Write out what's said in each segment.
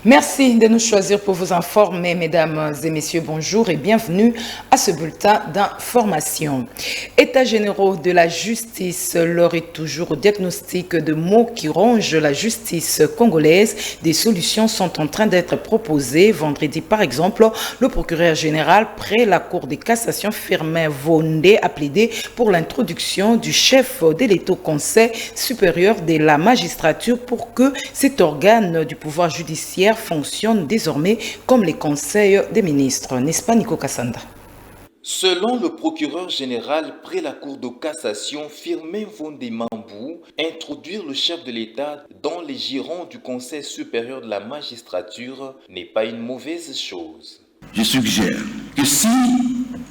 Merci de nous choisir pour vous informer, mesdames et messieurs, bonjour et bienvenue à ce bulletin d'information. États généraux de la justice, l'heure est toujours au diagnostic de maux qui rongent la justice congolaise. Des solutions sont en train d'être proposées. Vendredi, par exemple, le procureur général près la Cour de cassation, Firmin Vondé, a plaidé pour l'introduction du chef de l'État au Conseil supérieur de la magistrature pour que cet organe du pouvoir judiciaire fonctionne désormais comme les conseils des ministres. N'est-ce pas, Nico Kassanda? Selon le procureur général près la Cour de cassation, Firmin Vondé Mambou, introduire le chef de l'État dans les girons du Conseil supérieur de la magistrature n'est pas une mauvaise chose. Je suggère que si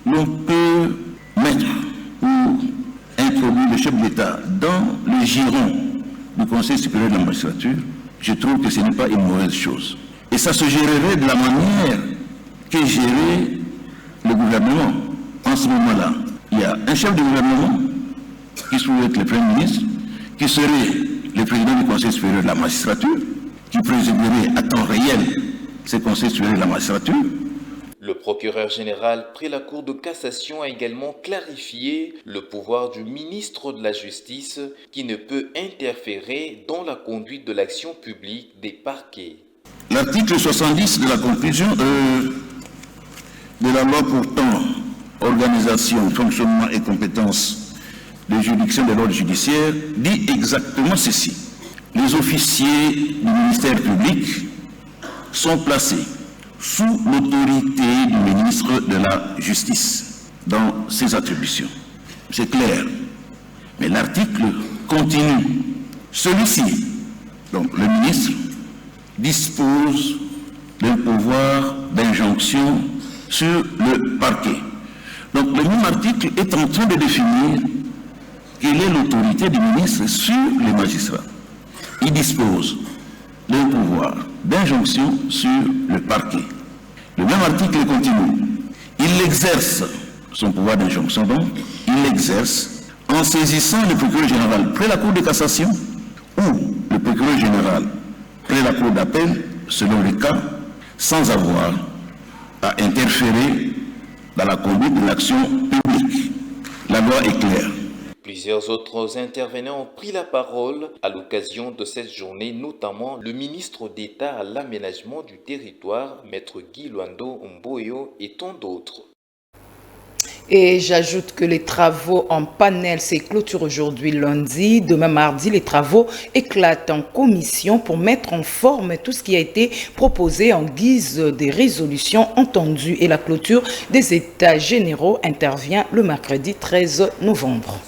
l'on peut mettre ou introduire le chef de l'État dans les girons du Conseil supérieur de la magistrature, je trouve que ce n'est pas une mauvaise chose. Et ça se gérerait de la manière que gérait le gouvernement. En ce moment-là, il y a un chef de gouvernement qui serait être le Premier ministre, qui serait le président du Conseil supérieur de la magistrature, qui présiderait à temps réel ce Conseil supérieur de la magistrature. Le procureur général près la Cour de cassation a également clarifié le pouvoir du ministre de la Justice qui ne peut interférer dans la conduite de l'action publique des parquets. L'article 70 de la conclusion de la loi portant organisation, fonctionnement et compétences des juridictions de l'ordre judiciaire dit exactement ceci. Les officiers du ministère public sont placés sous l'autorité du ministre de la Justice dans ses attributions. C'est clair. Mais l'article continue. Celui-ci, donc le ministre, dispose d'un pouvoir d'injonction sur le parquet. Donc le même article est en train de définir quelle est l'autorité du ministre sur les magistrats. Il dispose d'un pouvoir d'injonction sur le parquet. Le même article continue. Il exerce son pouvoir d'injonction, donc, il l'exerce en saisissant le procureur général près la Cour de cassation ou le procureur général près la Cour d'appel, selon les cas, sans avoir à interférer dans la conduite de l'action publique. La loi est claire. Plusieurs autres intervenants ont pris la parole à l'occasion de cette journée, notamment le ministre d'État à l'aménagement du territoire, Maître Guy Luando Mboyo et tant d'autres. Et j'ajoute que les travaux en panel se clôturent aujourd'hui lundi. Demain mardi, les travaux éclatent en commission pour mettre en forme tout ce qui a été proposé en guise de résolution entendue. Et la clôture des États généraux intervient le mercredi 13 novembre.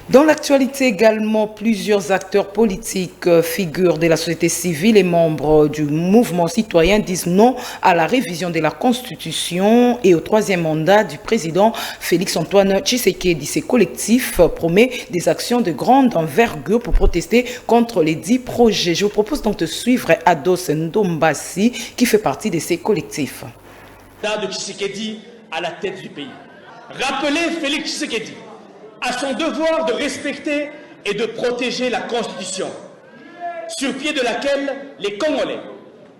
Dans l'actualité également, plusieurs acteurs politiques, figures de la société civile et membres du mouvement citoyen disent non à la révision de la Constitution et au troisième mandat du président Félix-Antoine Tshisekedi. Ces collectifs promet des actions de grande envergure pour protester contre les 10 projets. Je vous propose donc de suivre Ados Ndombasi qui fait partie de ces collectifs. De Tshisekedi à la tête du pays. Rappelez Félix Tshisekedi à son devoir de respecter et de protéger la Constitution, sur pied de laquelle les Congolais,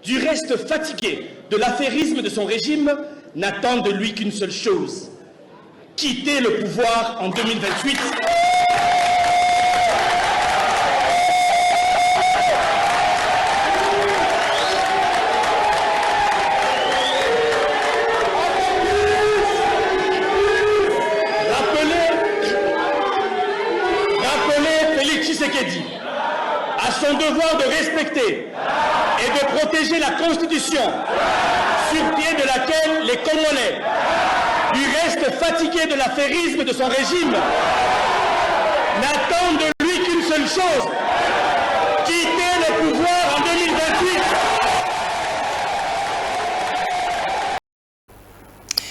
du reste fatigués de l'affairisme de son régime, n'attendent de lui qu'une seule chose, quitter le pouvoir en 2028. À son devoir de respecter et de protéger la Constitution, sur pied de laquelle les Congolais, du reste fatigués de l'affairisme de son régime, n'attendent de lui qu'une seule chose, quitter le pouvoir en 2028.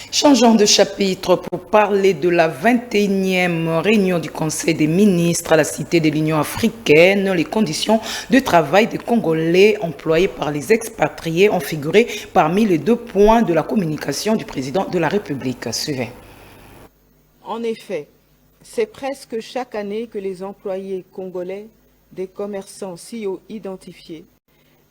Changeons de chapitre pour parler de la 21e réunion du Conseil des ministres à la Cité de l'Union africaine. Les conditions de travail des Congolais employés par les expatriés ont figuré parmi les 2 points de la communication du président de la République. Suivez. En effet, c'est presque chaque année que les employés congolais des commerçants si haut identifiés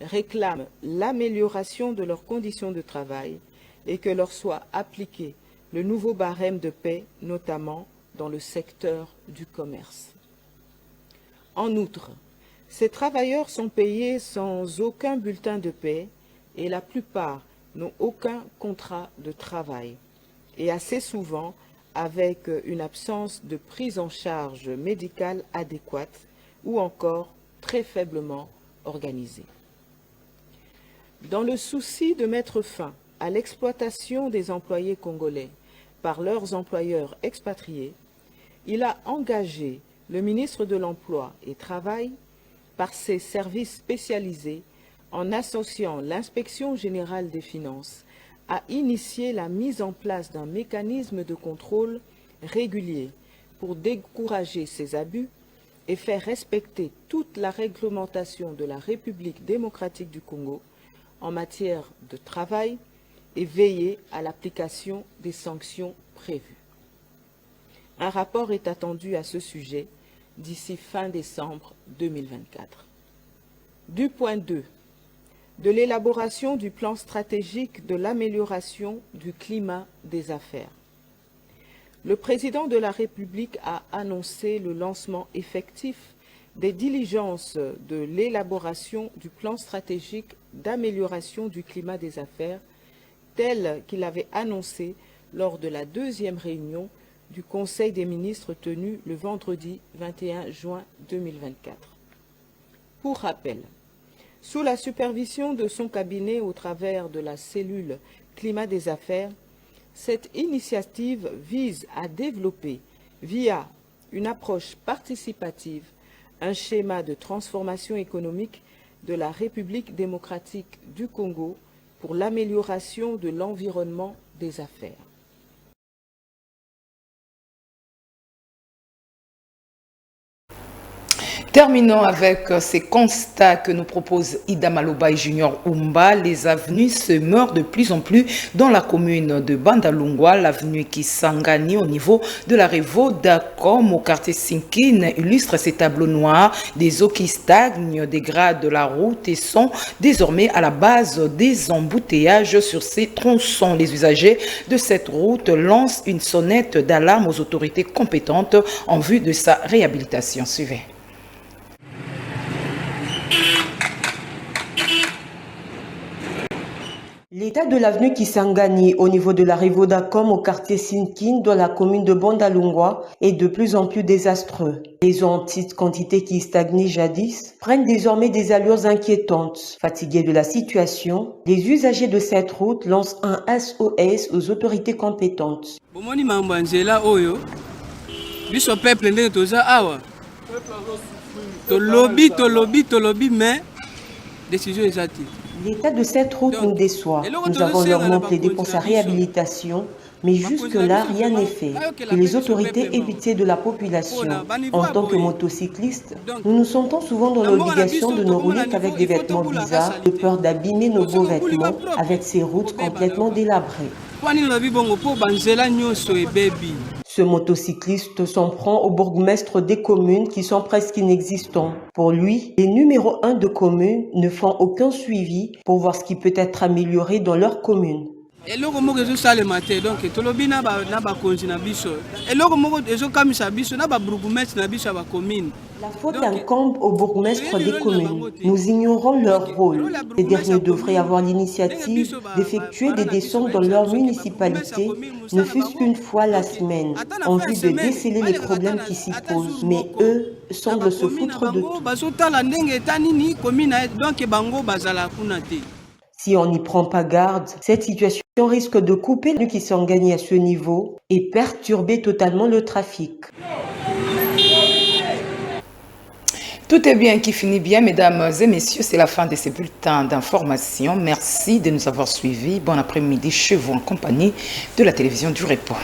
réclament l'amélioration de leurs conditions de travail et que leur soit appliqué le nouveau barème de paie, notamment dans le secteur du commerce. En outre, ces travailleurs sont payés sans aucun bulletin de paie et la plupart n'ont aucun contrat de travail et assez souvent avec une absence de prise en charge médicale adéquate ou encore très faiblement organisée. Dans le souci de mettre fin à l'exploitation des employés congolais par leurs employeurs expatriés, il a engagé le ministre de l'Emploi et Travail par ses services spécialisés en associant l'Inspection générale des finances à initier la mise en place d'un mécanisme de contrôle régulier pour décourager ces abus et faire respecter toute la réglementation de la République démocratique du Congo en matière de travail et veiller à l'application des sanctions prévues. Un rapport est attendu à ce sujet d'ici fin décembre 2024. Du point 2, de l'élaboration du plan stratégique de l'amélioration du climat des affaires. Le président de la République a annoncé le lancement effectif des diligences de l'élaboration du plan stratégique d'amélioration du climat des affaires tel qu'il avait annoncé lors de la deuxième réunion du Conseil des ministres tenu le vendredi 21 juin 2024. Pour rappel, sous la supervision de son cabinet au travers de la cellule climat des affaires, cette initiative vise à développer, via une approche participative, un schéma de transformation économique de la République démocratique du Congo pour l'amélioration de l'environnement des affaires. Terminons avec ces constats que nous propose Ida Maloba et Junior Umba. Les avenues se meurent de plus en plus dans la commune de Bandalungwa. L'avenue Kisangani au niveau de la Revo d'Akom au quartier Sinkine illustre ces tableaux noirs. Des eaux qui stagnent dégradent la route et sont désormais à la base des embouteillages sur ces tronçons. Les usagers de cette route lancent une sonnette d'alarme aux autorités compétentes en vue de sa réhabilitation. Suivez. L'état de l'avenue Kisangani au niveau de la Revo d'Akom au quartier Sinkine dans la commune de Bandalungwa est de plus en plus désastreux. Les eaux en petite quantité qui stagnaient jadis prennent désormais des allures inquiétantes. Fatigués de la situation, les usagers de cette route lancent un SOS aux autorités compétentes. L'état de cette route nous déçoit. Nous avons longuement plaidé pour sa réhabilitation, mais jusque-là, rien n'est fait. Que les autorités aient pitié de la population. En tant que motocyclistes, nous nous sentons souvent dans l'obligation de ne rouler qu'avec des vêtements bizarres, de peur d'abîmer nos beaux vêtements avec ces routes complètement délabrées. Ce motocycliste s'en prend au bourgmestre des communes qui sont presque inexistants. Pour lui, les numéros 1 de communes ne font aucun suivi pour voir ce qui peut être amélioré dans leur commune. La faute incombe au bourgmestre des communes. Nous ignorons leur rôle. Ces derniers devraient avoir l'initiative d'effectuer des descentes dans leur municipalité, ne fût-ce qu'une fois la semaine, en vue de déceler les problèmes qui s'y posent. Mais eux semblent se foutre de tout. Si on n'y prend pas garde, cette situation risque de couper le Kisangani à ce niveau et perturber totalement le trafic. Tout est bien qui finit bien, mesdames et messieurs. C'est la fin de ces bulletins d'information. Merci de nous avoir suivis. Bon après-midi chez vous en compagnie de la télévision du Repos.